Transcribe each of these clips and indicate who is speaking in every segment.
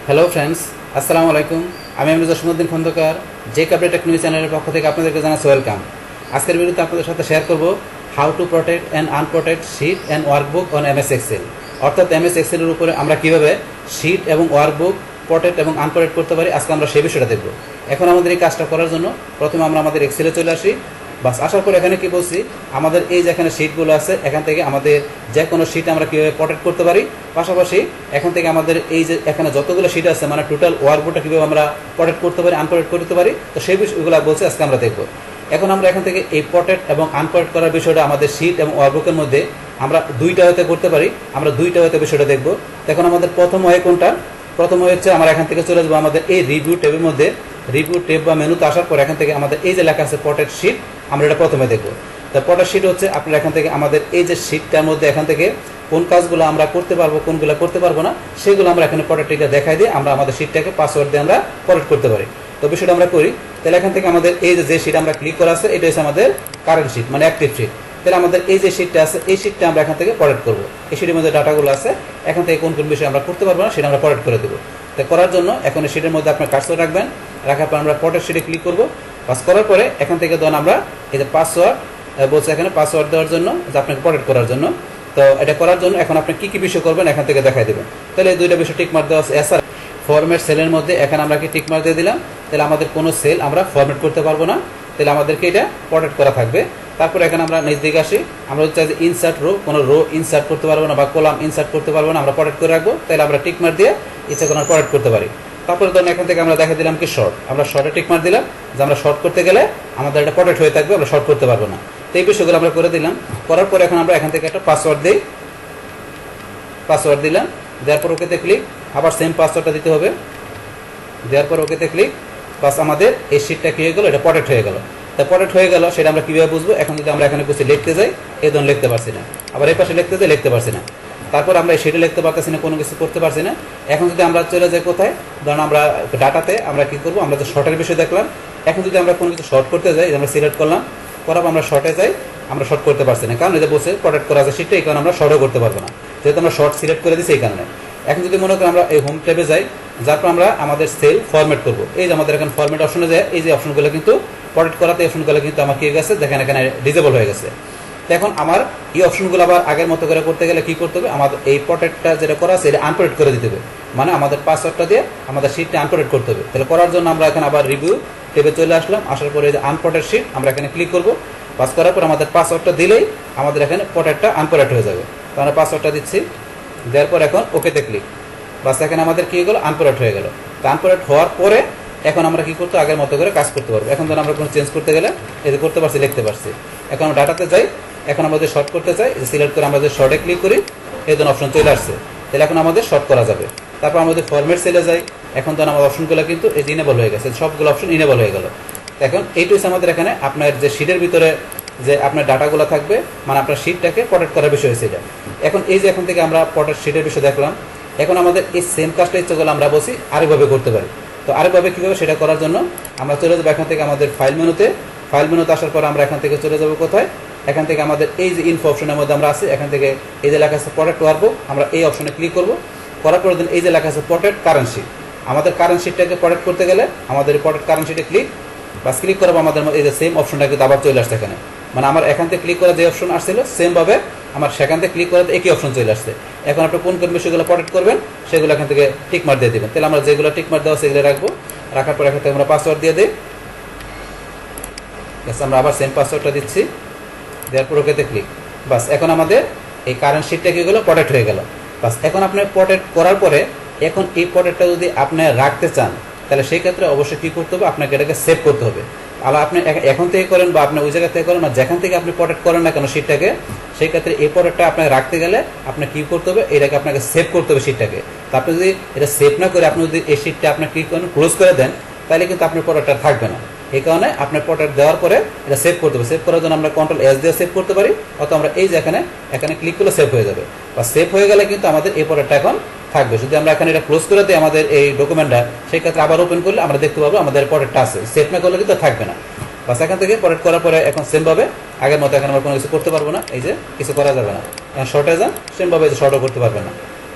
Speaker 1: Hello friends, আসসালামু আলাইকুম। আমি জসিমউদ্দিন খন্দকার, যে আপডেট নিউজ চ্যানেলের পক্ষ থেকে আপনাদেরকে জানাচ্ছি ওয়েলকাম। আজকের ভিডিওতে আপনাদের সাথে শেয়ার করব how to protect and unprotect sheet and workbook on MS Excel. অর্থাৎ এমএস এক্সেলের উপরে আমরা কীভাবে শিট এবং ওয়ার্কবুক প্রোটেক্ট এবং আনপ্রোটেক্ট করতে পারি, আজকে আমরা সেই বিষয়টা দেখব। এখন আমাদের এই কাজটা করার জন্য প্রথমে আমরা আমাদের এক্সেলে চলে আসি। বাস আসার পর এখানে কি বলছি, আমাদের এই যে এখানে শিটগুলো আছে, এখান থেকে আমাদের যে কোনো শিট আমরা কীভাবে প্রোটেক্ট করতে পারি, পাশাপাশি এখান থেকে আমাদের এই যে এখানে যতগুলো শিট আছে মানে টোটাল ওয়ার্কবুকটা কীভাবে আমরা প্রোটেক্ট করতে পারি, আনপ্রোটেক্ট করতে পারি, তো সেই বিষয়গুলো বলছি আজকে আমরা দেখব। এখন আমরা এখান থেকে এই প্রোটেক্ট এবং আনপ্রোটেক্ট করার বিষয়টা আমাদের শিট এবং ওয়ার্কবুকের মধ্যে আমরা দুইটা হতে করতে পারি, আমরা দুইটা হতে বিষয়টা দেখব। এখন আমাদের প্রথম হয় কোনটা? প্রথম হচ্ছে আমরা এখান থেকে চলে যাবো আমাদের এই রিভিউ ট্যাবের মধ্যে। রিভিউ ট্যাব বা মেনুতে আসার পর এখান থেকে আমাদের এই যে লেখা আছে প্রোটেক্ট শিট, আমরা এটা প্রথমে দেখব। তো প্রোটেক্ট শিট হচ্ছে আপনারা এখান থেকে আমাদের এই যে শিটটার মধ্যে এখান থেকে কোন কাজগুলো আমরা করতে পারবো, কোনগুলো করতে পারবো না, সেগুলো আমরা এখানে প্রোটেক্টটা দেখাই দিয়ে আমরা আমাদের শিটটাকে পাসওয়ার্ড দিয়ে আমরা প্রোটেক্ট করতে পারি। তো বিষয়টা আমরা করি। তাহলে এখান থেকে আমাদের এই যে শিট আমরা ক্লিক করা আছে, এটা হচ্ছে আমাদের কারেন্ট শিট মানে অ্যাক্টিভ শিট। তাহলে আমাদের এই যে শিটটা আছে, এই শিটটা আমরা এখান থেকে প্রোটেক্ট করবো। এই শিটের মধ্যে ডাটাগুলো আছে, এখান থেকে কোন কোন বিষয় আমরা করতে পারবো না সেটা আমরা প্রোটেক্ট করে দেবো। তো করার জন্য এখন এই শিটের মধ্যে আপনার কার্সর রাখবেন, রাখার পর আমরা প্রোটেক্ট শিটে ক্লিক করবো। পাস করার পরে এখান থেকে ধরুন আমরা এই যে পাসওয়ার্ড বলছে, এখানে পাসওয়ার্ড দেওয়ার জন্য যে আপনাকে প্রোটেক্ট করার জন্য। তো এটা করার জন্য এখন আপনি কী কী বিষয় করবেন এখান থেকে দেখাই দেবেন। তাহলে এই দুইটা বিষয় টিকমার্ক দেওয়া আছে। এছাড়া ফরম্যাট সেলের মধ্যে এখানে আমরা কি টিকমার্ক দিয়ে দিলাম, তাহলে আমাদের কোনো সেল আমরা ফরম্যাট করতে পারবো না, তাহলে আমাদেরকে এটা প্রোটেক্ট করা থাকবে। তারপর এখানে আমরা নিচ দিকে আসি, আমরা হচ্ছে যে ইনসার্ট রো, কোনো রো ইনসার্ট করতে পারবো না বা কলাম ইনসার্ট করতে পারবো না, আমরা প্রোটেক্ট করে রাখবো। তাহলে আমরা টিকমার্ক দিয়ে ইচ্ছা কোনো প্রোটেক্ট করতে পারি। তারপরে ধরুন এখান থেকে আমরা দেখা দিলাম কি শর্ট, আমরা শর্টে টিকমার্ক দিলাম যে আমরা শর্ট করতে গেলে আমাদের এটা প্রোটেক্ট হয়ে থাকবে, আমরা শর্ট করতে পারবো না। তো এই বিষয়গুলো আমরা করে দিলাম। করার পরে এখন আমরা এখান থেকে একটা পাসওয়ার্ড দিই, পাসওয়ার্ড দিলাম, দেওয়ার পর ওকেতে ক্লিক, আবার সেম পাসওয়ার্ডটা দিতে হবে, দেওয়ার পর ওকেতে ক্লিক। বাস আমাদের এই শিটটা কী হয়ে গেলো, এটা প্রোটেক্ট হয়ে গেল। তা প্রোটেক্ট হয়ে গেল, সেটা আমরা কীভাবে বুঝবো? এখন যদি আমরা এখানে কিছু লিখতে যাই, এই ধরুন লিখতে পারছি না, আবার এই পাশে লিখতে যাই লিখতে পারছি না, তারপর আমরা এই শিটে লিখতে পারতেছি না, কোনো কিছু করতে পারছি না। এখন যদি আমরা চলে যাই কোথায়, ধরুন আমরা ডাটাতে আমরা কী করবো, আমরা তো শর্টের বিষয় দেখলাম। এখন যদি আমরা কোনো কিছু শর্ট করতে যাই, আমরা সিলেক্ট করলাম, করার আমরা শর্টে যাই, আমরা শর্ট করতে পারছি না, কারণ এটা বলছে প্রোটেক্ট করা আছে শিটটা, এই কারণে আমরা শর্টও করতে পারবো না, যেহেতু আমরা শর্ট সিলেক্ট করে দিচ্ছি এই কারণে। এখন যদি মনে করি আমরা এই হোম ট্যাবে যাই, যার পর আমরা আমাদের সেল ফরম্যাট করবো, এই যে আমাদের এখানে ফরম্যাট অপশনে যায়, এই যে অপশনগুলো কিন্তু প্রোটেক্ট করাতে অপশনগুলো কিন্তু আমার কি হয়ে গেছে, দেখেন এখানে ডিজেবল হয়ে গেছে। তো এখন আমার এই অপশনগুলো আবার আগের মতো করে করতে গেলে কি করতে হবে, আমাদের এই প্রোটেক্টটা যেটা করা আছে এটা আনপ্রোটেক্ট করে দিতে হবে, মানে আমাদের পাসওয়ার্ডটা দিয়ে আমাদের শিটটা আনপ্রোটেক্ট করতে হবে। তাহলে করার জন্য আমরা এখানে আবার রিভিউ ট্যাবে চলে আসলাম, আসার পরে এই যে আনপ্রোটেক্ট শিট আমরা এখানে ক্লিক করবো। পাস করার পর আমাদের পাসওয়ার্ডটা দিলেই আমাদের এখানে প্রোটেক্টটা আনপ্রোটেক্ট হয়ে যাবে। তো আমরা পাসওয়ার্ডটা দিচ্ছি, দেওয়ার পর এখন ওকেতে ক্লিক। বাস এখানে আমাদের কী হয়ে গেলো, আনপ্রোটেক্ট হয়ে গেল। তো আনপ্রোটেক্ট হওয়ার পরে এখন আমরা কী করতে, আগের মতো করে কাজ করতে পারবো। এখন ধরুন আমরা কোনো চেঞ্জ করতে গেলে এতে করতে পারছি, লিখতে পারছি। এখন আমরা ডাটাতে যাই, এখন আমরা যে শর্ট করতে চাই সিলেক্ট করে আমরা যে শর্টে ক্লিক করি, এই ধরুন অপশন চলে আসছে, তাহলে এখন আমাদের শর্ট করা যাবে। তারপর আমাদের ফরম্যাট সেলে যাই, এখন ধরুন আমার অপশনগুলো কিন্তু এই ইনেবল হয়ে গেছে, সবগুলো অপশন ইনেবল হয়ে গেল। এখন এইটু হচ্ছে আমাদের এখানে আপনার যে শিটের ভিতরে যে আপনার ডাটাগুলো থাকবে, মানে আপনার শিটটাকে প্রোটেক্ট করার বিষয় হয়েছে এটা। এখন এই যে এখন থেকে আমরা প্রোটেক্ট শিটের বিষয় দেখলাম, এখন আমাদের এই সেম কাজটা ইচ্ছাগুলো আমরা বলছি আরেকভাবে করতে পারি। তো আরেকভাবে কীভাবে সেটা করার জন্য আমরা চলে যাবো এখান থেকে আমাদের ফাইল মেনুতে। ফাইল মেনুতে আসার পর আমরা এখান থেকে চলে যাবো কোথায়, এখান থেকে আমাদের এই যে ইনফো অপশনের মধ্যে আমরা আছি, এখান থেকে এই যে লেখা আছে প্রোটেক্ট ওয়ার্কবুক, আমরা এই অপশনে ক্লিক করবো। করার পর এই যে লেখা আছে প্রোটেক্ট কারেন্ট শিট, আমাদের কারেন্ট শিটটাকে প্রোটেক্ট করতে গেলে আমাদের প্রোটেক্ট কারেন্ট শিটে ক্লিক, বাস ক্লিক করবো, আমাদের এই যে সেম অপশনটা কিন্তু আবার চলে আসছে এখানে, মানে আমার এখান থেকে ক্লিক করা যে অপশন আসছিল সেমভাবে আমার সেখান থেকে ক্লিক করাতে একই অপশন চলে আসছে। এখন আপনি কোন কোন বিষয়গুলো প্রোটেক্ট করবেন সেগুলো এখান থেকে টিকমার্ক দিয়ে দেবেন। তাহলে আমরা যেগুলো টিকমার্ক দেওয়া সেগুলো রাখবো, রাখার পর এখান থেকে আমরা পাসওয়ার্ড দিয়ে দিই। আমরা আবার সেম পাসওয়ার্ডটা দিচ্ছি, দেওয়ার পর ওকেতে ক্লিক। বাস এখন আমাদের এই কারেন্ট শিটটা কি হলো, প্রোটেক্ট হয়ে গেল। বাস এখন আপনি প্রোটেক্ট করার পরে এখন এই প্রোটেক্টটা যদি আপনি রাখতে চান, তাহলে সেই ক্ষেত্রে অবশ্যই কী করতে হবে, আপনাকে এটাকে সেভ করতে হবে। আর আপনি এখন থেকে করেন বা আপনি ওই জায়গা থেকে করেন বা যেখান থেকে আপনি প্রোটেক্ট করেন না কেন শিটটাকে, সেই ক্ষেত্রে এই প্রোটেক্টটা আপনাকে রাখতে গেলে আপনি কী করতে হবে, এটাকে আপনাকে সেভ করতে হবে শিটটাকে। তো আপনি যদি এটা সেভ না করে আপনি যদি এই শিটটা আপনি ক্লিক করেন, ক্লোজ করে দেন, তাহলে কিন্তু আপনার প্রোটেক্টটা থাকবে না। এই কারণে আপনার প্রোটেক্ট দেওয়ার পরে এটা সেভ করতে হবে। সেভ করার জন্য আমরা Ctrl+S দিয়ে সেভ করতে পারি, অথবা আমরা এই যে এখানে ক্লিক করলে সেভ হয়ে যাবে। বা সেভ হয়ে গেলে কিন্তু আমাদের এই প্রোটেক্টটা এখন থাকবে। যদি আমরা এখানে এটা ক্লোজ করে দিই আমাদের এই ডকুমেন্টটা, সেই ক্ষেত্রে আবার ওপেন করলে আমরা দেখতে পাবো আমাদের প্রোটেক্টটা আছে, সেভ না করলে কিন্তু থাকবে না। বাস এখান থেকে প্রোটেক্ট করার পরে এখন সেমভাবে আগের মতো এখন আমরা কোনো কিছু করতে পারবো না, এই যে কিছু করা যাবে না। এখন শর্টে যান, সেমভাবে যে শর্টও করতে পারবে না।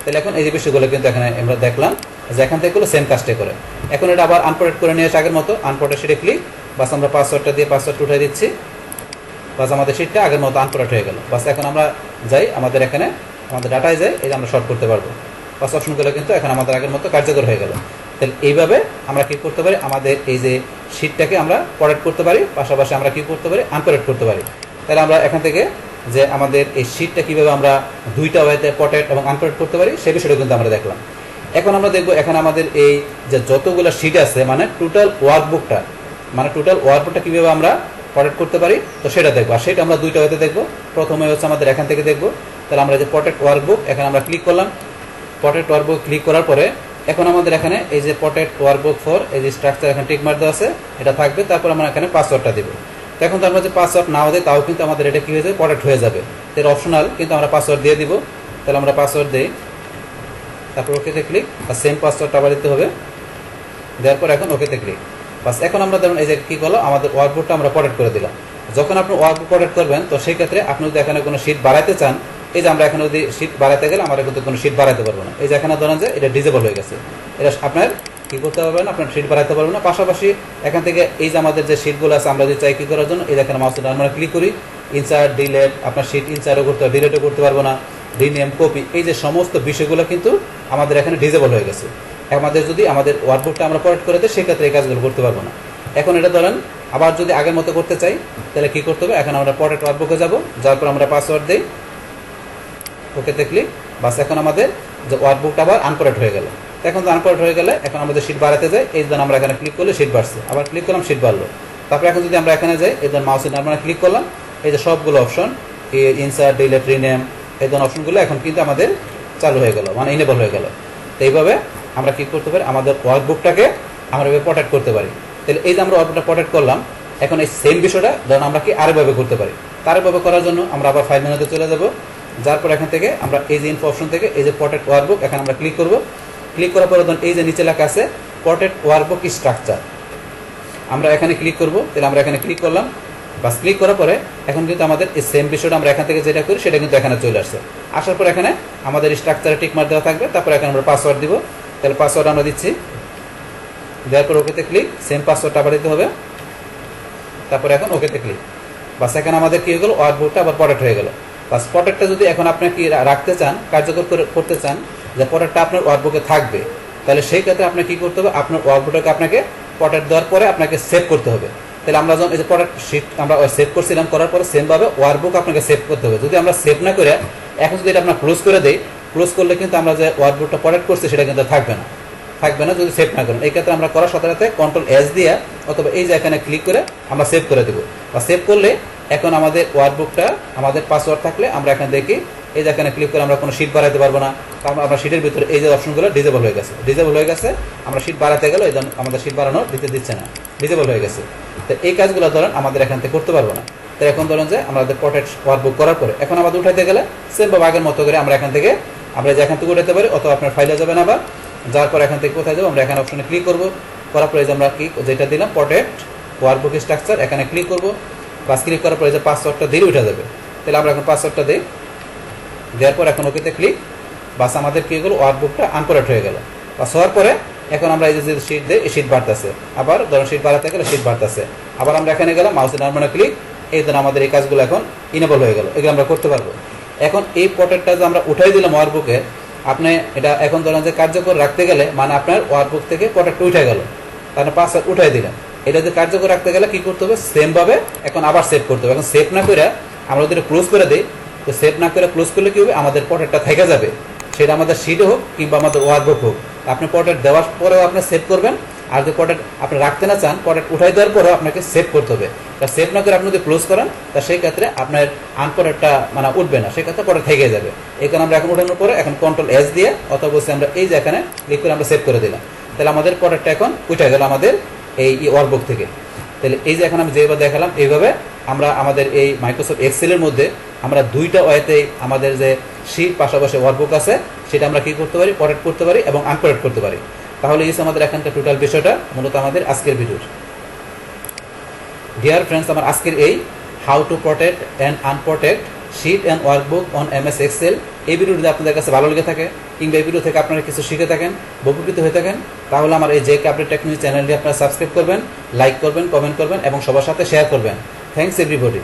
Speaker 1: তাহলে এখন এই যে বিষয়গুলো কিন্তু এখানে আমরা দেখলাম যে এখান থেকে সেম কাজটা করে। এখন এটা আবার আনপ্রটেক্ট করে নিয়ে আসে আগের মতো, আনপ্রটেক্ট শিটে ক্লিক, বাস আমরা পাসওয়ার্ডটা দিয়ে পাসওয়ার্ড উঠাই দিচ্ছি, বাস আমাদের শিটটা আগের মতো আনপ্রটেক্ট হয়ে গেল। বাস এখন আমরা যাই আমাদের এখানে আমাদের ডাটায় যাই, এই যে আমরা শর্ট করতে পারবো, বাস অপশনগুলো কিন্তু এখন আমাদের আগের মতো কার্যকর হয়ে গেল। তাহলে এইভাবে আমরা কী করতে পারি, আমাদের এই যে শিটটাকে আমরা প্রটেক্ট করতে পারি, পাশাপাশি আমরা কী করতে পারি, আনপ্রটেক্ট করতে পারি। তাহলে আমরা এখান থেকে যে আমাদের এই শিটটা কীভাবে আমরা দুইটা ওয়েতে প্রটেক্ট এবং আনপ্রটেক্ট করতে পারি সেই বিষয়টা কিন্তু আমরা দেখলাম। এখন আমরা দেখবো এখানে আমাদের এই যে যতগুলো শিট আছে মানে টোটাল ওয়ার্কবুকটা কীভাবে আমরা প্রটেক্ট করতে পারি, তো সেটা দেখবো। আর সেটা আমরা দুইটা ওয়েতে দেখবো। প্রথমে হচ্ছে আমাদের এখান থেকে দেখবো। তাহলে আমরা যে প্রটেক্ট ওয়ার্কবুক এখানে আমরা ক্লিক করলাম, প্রটেক্ট ওয়ার্কবুক ক্লিক করার পরে এখন আমাদের এখানে এই যে প্রটেক্ট ওয়ার্কবুক ফর এই যে স্ট্রাকচার এখানে টিক মার্ক দেওয়া আছে, এটা থাকবে। তারপর আমরা এখানে পাসওয়ার্ডটা দেবো। তো এখন তো আমরা যে পাসওয়ার্ড নাও দিই তাও কিন্তু আমাদের এটা কী হয়ে যাবে, প্রটেক্ট হয়ে যাবে। এর অপশনাল কিন্তু আমরা পাসওয়ার্ড দিয়ে দিব। তাহলে আমরা পাসওয়ার্ড দিই, তারপর ওকেতে ক্লিক, আর সেম পাসওয়ার্ডটা আবার দিতে হবে, দেওয়ার পর এখন ওকেতে ক্লিক। বাস এখন আমরা ধরুন এই যে কী করলো, আমাদের ওয়ার্কবুকটা আমরা প্রটেক্ট করে দিলাম। যখন আপনি ওয়ার্কবুক প্রটেক্ট করবেন তো সেই ক্ষেত্রে আপনি যদি এখানে কোনো শিট বাড়াইতে চান, এই যে আমরা এখানে যদি শিট বাড়াইতে গেলে আমরা কিন্তু কোনো শিট বাড়াইতে পারবো না। এই যে এখানে ধরেন যে এটা ডিজেবল হয়ে গেছে, এটা আপনার কী করতে পারবেন না, আপনার শিট বাড়াইতে পারবেন না। পাশাপাশি এখান থেকে এই যে আমাদের যে শিটগুলো আছে আমরা যদি চাই কী করার জন্য, এই এখানে মাউসটা আমরা ক্লিক করি, ইনসার্ট ডিলেট, আপনার শিট ইনসার্টও করতে হবে, ডিলেটও করতে পারবো না, রিনেম কপি, এই যে সমস্ত বিষয়গুলো কিন্তু আমাদের এখানে ডিজেবল হয়ে গেছে। আমাদের যদি আমাদের ওয়ার্কবুকটা আমরা প্রটেক্ট করে দিই সেক্ষেত্রে এই কাজগুলো করতে পারবো না। এখন এটা ধরেন আবার যদি আগের মতো করতে চাই তাহলে কী করতে হবে, এখন আমরা প্রটেক্ট ওয়ার্কবুকে যাব, যাওয়ার পর আমরা পাসওয়ার্ড দিই, ওকেতে ক্লিক। বাস এখন আমাদের যে ওয়ার্কবুকটা আবার আনপ্রটেক্ট হয়ে গেল। এখন তো আনপ্রটেক্ট হয়ে গেলে এখন আমাদের শিট বাড়াতে যাই, এই জন্য আমরা এখানে ক্লিক করলে শিট বাড়ছে, আবার ক্লিক করলাম শিট বাড়লো। তারপর এখন যদি আমরা এখানে যাই, এই জন্য মাউসের আমরা ক্লিক করলাম, এই যে সবগুলো অপশন ইনসার্ট ডিলেট রিনেম এই ধরনের অপশনগুলো এখন কিন্তু আমাদের চালু হয়ে গেল, মানে ইনেবল হয়ে গেল। তো এইভাবে আমরা কী করতে পারি, আমাদের ওয়ার্কবুকটাকে আমরা এভাবে প্রটেক্ট করতে পারি। তাহলে এই যে আমরা ওয়ার্কবুকটা প্রটেক্ট করলাম, এখন এই সেম বিষয়টা ধরুন আমরা কি আরেকভাবে করতে পারি। তারভাবে করার জন্য আমরা আবার ফাইল মেনুতে চলে যাব, যার পর এখান থেকে আমরা এই যে ইনফো অপশন থেকে এই যে প্রটেক্ট ওয়ার্কবুক এখানে আমরা ক্লিক করব। ক্লিক করার পরে ধরুন এই যে নিচে লেখা আছে প্রটেক্ট ওয়ার্কবুক স্ট্রাকচার, আমরা এখানে ক্লিক করব। তাহলে আমরা এখানে ক্লিক করলাম, বাস ক্লিক করার পরে এখন কিন্তু আমাদের এই সেম বিষয়টা আমরা এখান থেকে যেটা করি সেটা কিন্তু এখানে চলে আসছে। আসার পর এখানে আমাদের স্ট্রাকচারে টিক মার্ক দেওয়া থাকবে, তারপর এখানে আমরা পাসওয়ার্ড দিব। তাহলে পাসওয়ার্ড আমরা দিচ্ছি, দেওয়ার পর ওকেতে ক্লিক, সেম পাসওয়ার্ডটা আবার দিতে হবে, তারপর এখন ওকেতে ক্লিক। বাস এখানে আমাদের কী হয়ে গেল, ওয়ার্কবুকটা আবার প্রটেক্ট হয়ে গেল। বাস প্রটেক্টটা যদি এখন আপনি কি রাখতে চান, কার্যকর করতে চান যে প্রটেক্টটা আপনার ওয়ার্কবুকে থাকবে, তাহলে সেই ক্ষেত্রে আপনাকে কী করতে হবে, আপনার ওয়ার্কবুকটাকে আপনাকে প্রটেক্ট দেওয়ার পরে আপনাকে সেভ করতে হবে। তাহলে আমরা যখন এই যে প্রটেক্ট শিট আমরা সেভ করছিলাম, করার পরে সেমভাবে ওয়ার্কবুক আপনাকে সেভ করতে হবে। যদি আমরা সেভ না করে এখন যদি এটা আমরা ক্লোজ করে দিই, ক্লোজ করলে কিন্তু আমরা যে ওয়ার্কবুকটা প্রটেক্ট করছি সেটা কিন্তু থাকবে না যদি সেভ না করেন। এই ক্ষেত্রে আমরা করার সাথে সাথে কন্ট্রোল এস দিয়ে অথবা এই যে এখানে ক্লিক করে আমরা সেভ করে দেবো। বা সেভ করলে এখন আমাদের ওয়ার্কবুকটা আমাদের পাসওয়ার্ড থাকলে আমরা এখানে দেখি এই যে এখানে ক্লিক করে আমরা কোনো শিট বাড়াতে পারবো না, কারণ আমরা শিটের ভিতরে এই যে অপশনগুলো ডিজেবল হয়ে গেছে। আমরা শিট বাড়াতে গেলে এই আমাদের শিট বাড়ানো দিচ্ছে না, ডিজেবল হয়ে গেছে। তো এই কাজগুলো ধরেন আমাদের এখান থেকে করতে পারবো না। তো এখন ধরেন যে আমাদের প্রটেক্ট ওয়ার্কবুক করার পরে এখন আমাদের উঠাইতে গেলে সেম বা আগের মতো করে আমরা এখান থেকে উঠাতে পারি, অথবা আপনার ফাইলে যাবেন আবার, যার পর এখান থেকে কোথায় যাবো, আমরা এখানে অপশনে ক্লিক করবো, করার পরে যে আমরা যেটা দিলাম প্রটেক্ট ওয়ার্কবুক স্ট্রাকচার এখানে ক্লিক করবো। বাস ক্লিক করার পরে যে পাসওয়ার্ডটা দিয়ে উঠে যাবে। তাহলে আমরা এখন পাসওয়ার্ডটা দিই, দেওয়ার পর এখন ওকেতে ক্লিক। বাস আমাদের কী হলো, ওয়ার্কবুকটা আনপ্রটেক্ট হয়ে গেল। বাস হওয়ার পরে এখন আমরা এই যে শিট দিই, এই শিট বাড়তেছে, আবার ধরুন শিট বাড়াতে গেলে শিট বাড়তেছে, আবার আমরা এখানে গেলাম মাউসের ডান ক্লিক, এই ধরুন আমাদের এই কাজগুলো এখন ইনেবল হয়ে গেল, এগুলো আমরা করতে পারবো। এখন এই প্রটেক্টটা যে আমরা উঠাই দিলাম ওয়ার্কবুকে, আপনি এটা এখন ধরেন যে কার্যকর রাখতে গেলে মানে আপনার ওয়ার্কবুক থেকে প্রটেক্ট উঠে গেল, তাহলে পাসওয়ার্ড উঠাই দিলেন। এটা যে কার্যকর রাখতে গেলে কী করতে হবে, সেমভাবে এখন আবার সেভ করতে হবে। এখন সেভ না করে আমরা যদি ক্লোজ করে দিই, তো সেভ না করে ক্লোজ করলে কী হবে, আমাদের প্রটেক্টটা থেকে যাবে, সেটা আমাদের শিট হোক কিংবা আমাদের ওয়ার্কবুক হোক। আপনি প্রটেক্ট দেওয়ার পরেও আপনি সেভ করবেন, আর যদি প্রটেক্ট আপনি রাখতে না চান, প্রটেক্ট উঠাই দেওয়ার পরেও আপনাকে সেভ করতে হবে। তা সেভ না করে আপনি যদি ক্লোজ করেন, তা সেই ক্ষেত্রে আপনার আনপ্রটেক্টটা মানে উঠবে না, সেই ক্ষেত্রে প্রটেক্ট থেকে যাবে। এই কারণে আমরা এখন উঠানোর পরে এখন কন্ট্রোল এস দিয়ে অথবা বসে আমরা এই যে এখানে ক্লিক করে আমরা সেভ করে দিলাম। তাহলে আমাদের প্রটেক্টটা এখন উঠে গেল আমাদের এই ওয়ার্কবুক থেকে। তাহলে এই যে এখন আমি যেভাবে দেখালাম, এইভাবে আমরা আমাদের এই মাইক্রোসফট এক্সেলের মধ্যে আমরা দুইটা ওয়েতে আমাদের যে শিট পাশাপাশি ওয়ার্কবুক আছে সেটা আমরা কী করতে পারি, প্রটেক্ট করতে পারি এবং আনপ্রটেক্ট করতে পারি। তাহলে এই আমাদের এখানকার টোটাল বিষয়টা মূলত আমাদের আজকের ভিডিওর। ডিয়ার ফ্রেন্ডস, আমার আজকের এই how to protect and unprotect sheet and workbook on MS Excel. এই ভিডিওটি যদি আপনাদের কাছে ভালো লেগে থাকে কিংবা এই ভিডিও থেকে আপনারা কিছু শিখে থাকেন, উপকৃত হয়ে থাকেন, তাহলে আমার এই জেক আপডেট টেকনোলজি চ্যানেলটি আপনারা সাবস্ক্রাইব করবেন, লাইক করবেন, কমেন্ট করবেন এবং সবার সাথে শেয়ার করবেন। Thanks everybody.